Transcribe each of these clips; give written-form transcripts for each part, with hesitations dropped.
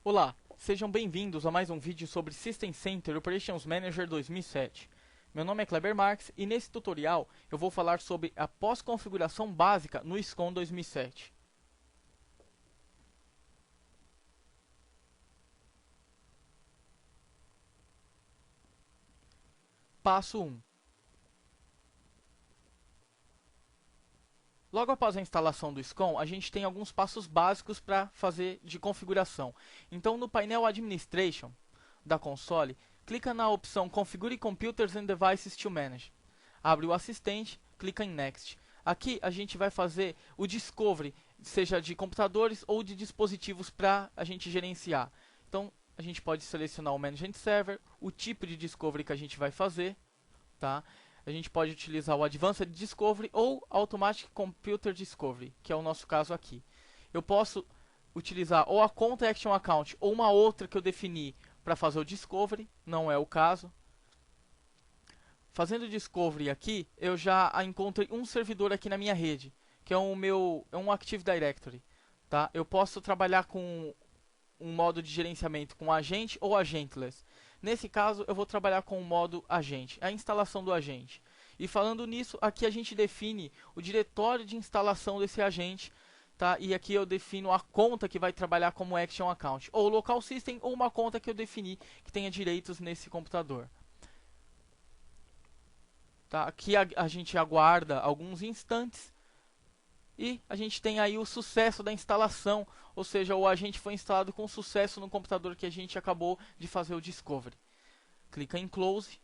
Olá, sejam bem-vindos a mais um vídeo sobre System Center Operations Manager 2007. Meu nome é Kleber Marques e nesse tutorial eu vou falar sobre a pós-configuração básica no SCOM 2007. Passo 1. Logo após a instalação do SCOM, a gente tem alguns passos básicos para fazer de configuração. Então, no painel Administration da console, clica na opção Configure Computers and Devices to Manage. Abre o assistente, clica em Next. Aqui a gente vai fazer o Discovery, seja de computadores ou de dispositivos para a gente gerenciar. Então, a gente pode selecionar o Management Server, o tipo de Discovery que a gente vai fazer, tá? A gente pode utilizar o Advanced Discovery ou Automatic Computer Discovery, que é o nosso caso aqui. Eu posso utilizar ou a conta Action Account ou uma outra que eu defini para fazer o Discovery, não é o caso. Fazendo o Discovery aqui, eu já encontrei um servidor aqui na minha rede, que é um Active Directory. Tá? Eu posso trabalhar com um modo de gerenciamento com agente ou agentless. Nesse caso, eu vou trabalhar com o modo agente, a instalação do agente. E falando nisso, aqui a gente define o diretório de instalação desse agente, tá? E aqui eu defino a conta que vai trabalhar como Action Account, ou local system, ou uma conta que eu defini que tenha direitos nesse computador. Tá? Aqui a gente aguarda alguns instantes. E a gente tem aí o sucesso da instalação, ou seja, o agente foi instalado com sucesso no computador que a gente acabou de fazer o Discovery. Clica em Close.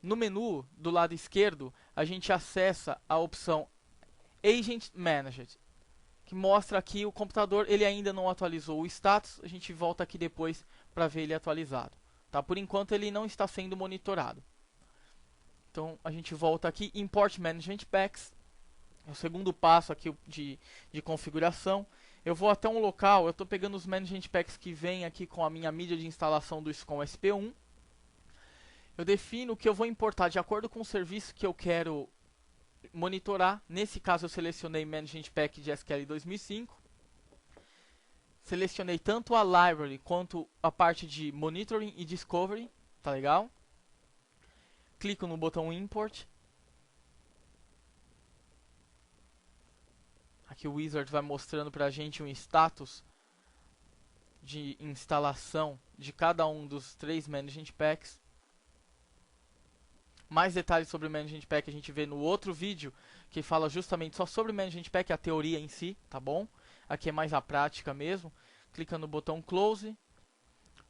No menu do lado esquerdo, a gente acessa a opção Agent Managed, que mostra aqui o computador, ele ainda não atualizou o status, a gente volta aqui depois para ver ele atualizado. Tá? Por enquanto ele não está sendo monitorado. Então a gente volta aqui, Import Management Packs. É o segundo passo aqui de configuração. Eu vou até um local, eu estou pegando os Management Packs que vem aqui com a minha mídia de instalação do SCOM SP1. Eu defino o que eu vou importar de acordo com o serviço que eu quero monitorar. Nesse caso eu selecionei Management Pack de SQL 2005. Selecionei tanto a library quanto a parte de monitoring e discovery. Tá legal? Clico no botão Import. Aqui o Wizard vai mostrando para a gente um status de instalação de cada um dos 3 Management Packs. Mais detalhes sobre o Management Pack a gente vê no outro vídeo, que fala justamente só sobre o Management Pack, a teoria em si, tá bom? Aqui é mais a prática mesmo. Clica no botão Close.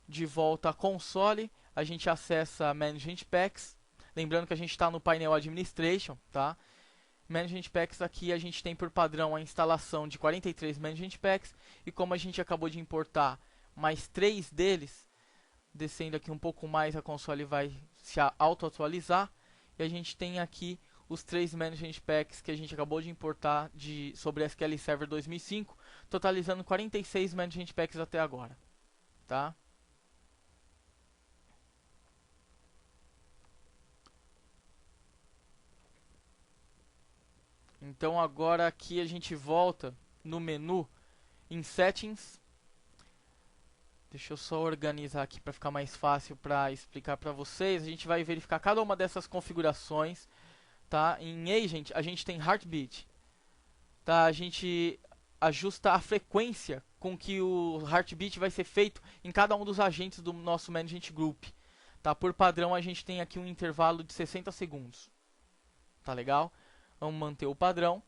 De volta à console, a gente acessa Management Packs. Lembrando que a gente está no painel Administration, tá? Management Packs aqui a gente tem por padrão a instalação de 43 Management Packs. E como a gente acabou de importar mais 3 deles, descendo aqui um pouco mais a console vai se auto-atualizar. E a gente tem aqui os 3 Management Packs que a gente acabou de importar sobre SQL Server 2005, totalizando 46 Management Packs até agora. Tá? Então agora aqui a gente volta no menu em Settings. Deixa eu só organizar aqui para ficar mais fácil para explicar para vocês. A gente vai verificar cada uma dessas configurações. Tá? Em Agent a gente tem Heartbeat. Tá? A gente ajusta a frequência com que o Heartbeat vai ser feito em cada um dos agentes do nosso Management Group. Tá? Por padrão a gente tem aqui um intervalo de 60 segundos. Tá legal? Vamos manter o padrão.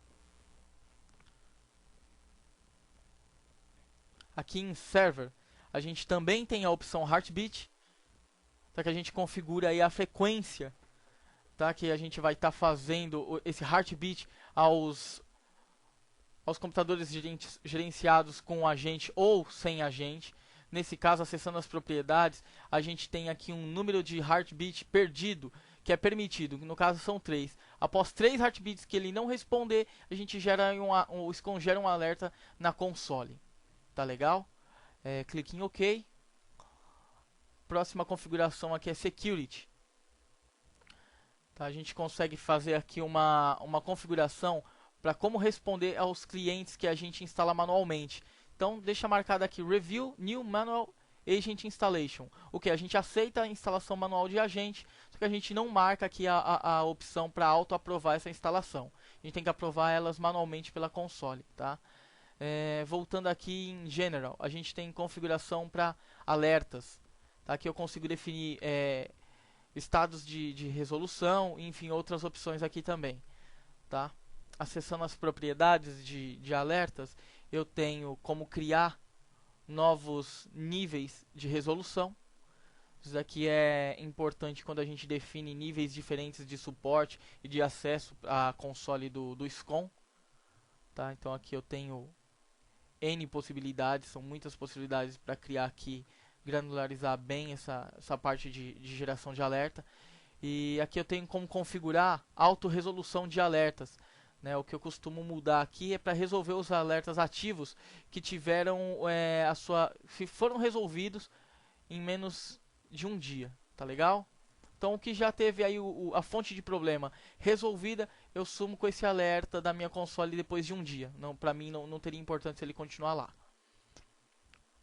Aqui em Server, a gente também tem a opção Heartbeat, tá? Que a gente configura aí a frequência, tá? Que a gente vai estar fazendo esse Heartbeat aos computadores gerenciados com agente ou sem agente. Nesse caso, acessando as propriedades, a gente tem aqui um número de Heartbeat perdido, que é permitido, no caso são 3. Após 3 heartbeats que ele não responder, a gente gera o SCOM gera um alerta na console. Tá legal? Clique em OK. Próxima configuração aqui é Security. Tá, a gente consegue fazer aqui uma configuração para como responder aos clientes que a gente instala manualmente. Então deixa marcado aqui Review New Manual Agent Installation. O que? A gente aceita a instalação manual de agente, só que a gente não marca aqui a opção para auto-aprovar essa instalação. A gente tem que aprovar elas manualmente pela console, tá? Voltando aqui em General, a gente tem configuração para alertas. Tá? Aqui eu consigo definir estados de resolução, enfim, outras opções aqui também. Tá? Acessando as propriedades de alertas, eu tenho como criar novos níveis de resolução. Isso aqui é importante quando a gente define níveis diferentes de suporte e de acesso à console do SCOM. Tá? Então aqui eu tenho N possibilidades, são muitas possibilidades para criar aqui, granularizar bem essa parte de geração de alerta. E aqui eu tenho como configurar auto-resolução de alertas. Né? O que eu costumo mudar aqui é para resolver os alertas ativos que tiveram se foram resolvidos em menos de um dia, tá legal? Então o que já teve aí a fonte de problema resolvida, eu sumo com esse alerta da minha console depois de um dia. Para mim não teria importância se ele continuar lá.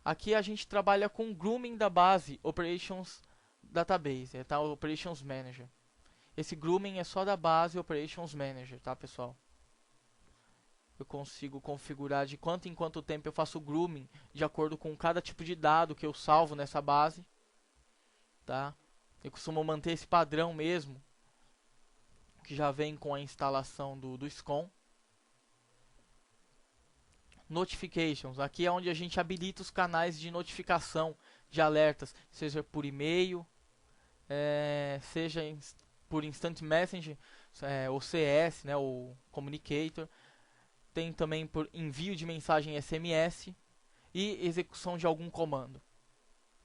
Aqui a gente trabalha com grooming da base Operations Database, tá? O Operations Manager. Esse grooming é só da base Operations Manager, tá, pessoal? Eu consigo configurar de quanto em quanto tempo eu faço grooming de acordo com cada tipo de dado que eu salvo nessa base, tá? Eu costumo manter esse padrão mesmo, que já vem com a instalação do SCOM. Notifications, aqui é onde a gente habilita os canais de notificação de alertas, seja por e-mail, seja por Instant Messaging, ou CS, né, ou Communicator. Tem também por envio de mensagem SMS e execução de algum comando.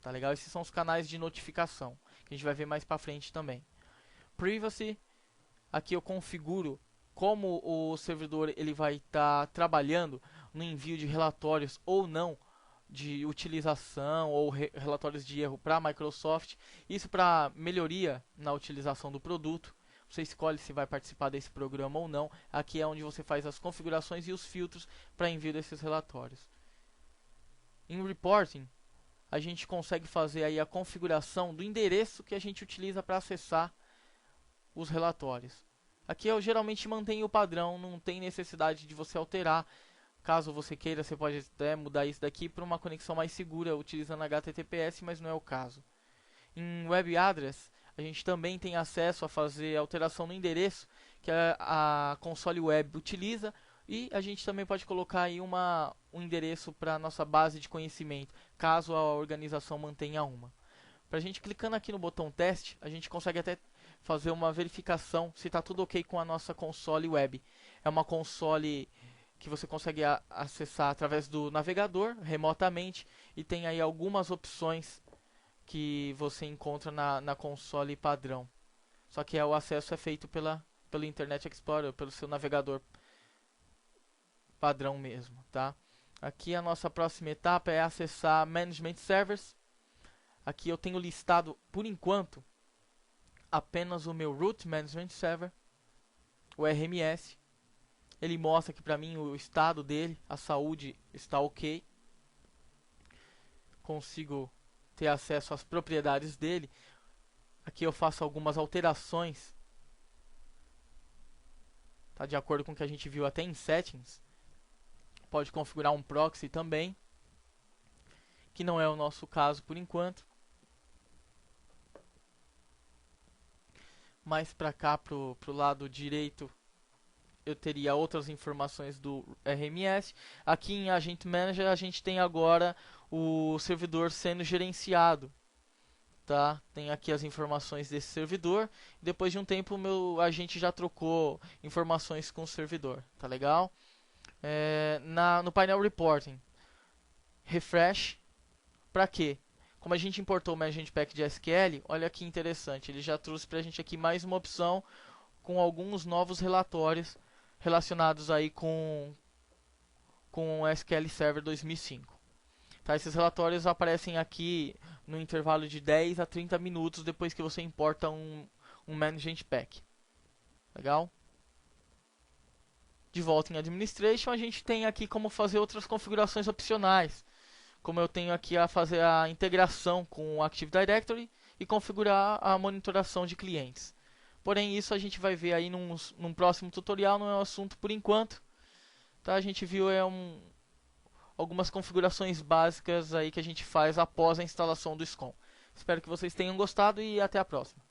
Tá legal? Esses são os canais de notificação, que a gente vai ver mais pra frente também. Privacy, aqui eu configuro como o servidor ele vai estar trabalhando no envio de relatórios ou não de utilização ou relatórios de erro para a Microsoft. Isso para melhoria na utilização do produto. Você escolhe se vai participar desse programa ou não. Aqui é onde você faz as configurações e os filtros para envio desses relatórios. Em Reporting, a gente consegue fazer aí a configuração do endereço que a gente utiliza para acessar os relatórios. Aqui eu geralmente mantenho o padrão, não tem necessidade de você alterar. Caso você queira, você pode até mudar isso daqui para uma conexão mais segura utilizando HTTPS, mas não é o caso. Em Web Address, a gente também tem acesso a fazer alteração no endereço que a console web utiliza, e a gente também pode colocar aí um endereço para a nossa base de conhecimento, caso a organização mantenha uma. Para a gente clicando aqui no botão teste, a gente consegue até fazer uma verificação se está tudo ok com a nossa console web. É uma console que você consegue acessar através do navegador, remotamente, e tem aí algumas opções que você encontra na console padrão. Só que o acesso é feito pelo Internet Explorer, pelo seu navegador padrão mesmo, tá? Aqui a nossa próxima etapa é acessar Management Servers. Aqui eu tenho listado, por enquanto, apenas o meu Root Management Server, o RMS. Ele mostra aqui pra mim o estado dele, a saúde está ok. Consigo ter acesso às propriedades dele. Aqui eu faço algumas alterações, tá? De acordo com o que a gente viu até em Settings. Pode configurar um proxy também, que não é o nosso caso por enquanto. Mais para cá, pro lado direito, eu teria outras informações do RMS. Aqui em Agent Manager a gente tem agora o servidor sendo gerenciado, tá? Tem aqui as informações desse servidor. Depois de um tempo a gente já trocou informações com o servidor, tá legal? No painel Reporting, refresh. Para quê? Como a gente importou o Management Pack de SQL, olha que interessante, ele já trouxe para a gente aqui mais uma opção com alguns novos relatórios relacionados aí com o SQL Server 2005. Tá, esses relatórios aparecem aqui no intervalo de 10 a 30 minutos depois que você importa um Management Pack. Legal? de volta em Administration, a gente tem aqui como fazer outras configurações opcionais. Como eu tenho aqui a fazer a integração com o Active Directory e configurar a monitoração de clientes. Porém, isso a gente vai ver aí num próximo tutorial, não é um assunto por enquanto. Tá? A gente viu algumas configurações básicas aí que a gente faz após a instalação do SCOM. Espero que vocês tenham gostado e até a próxima.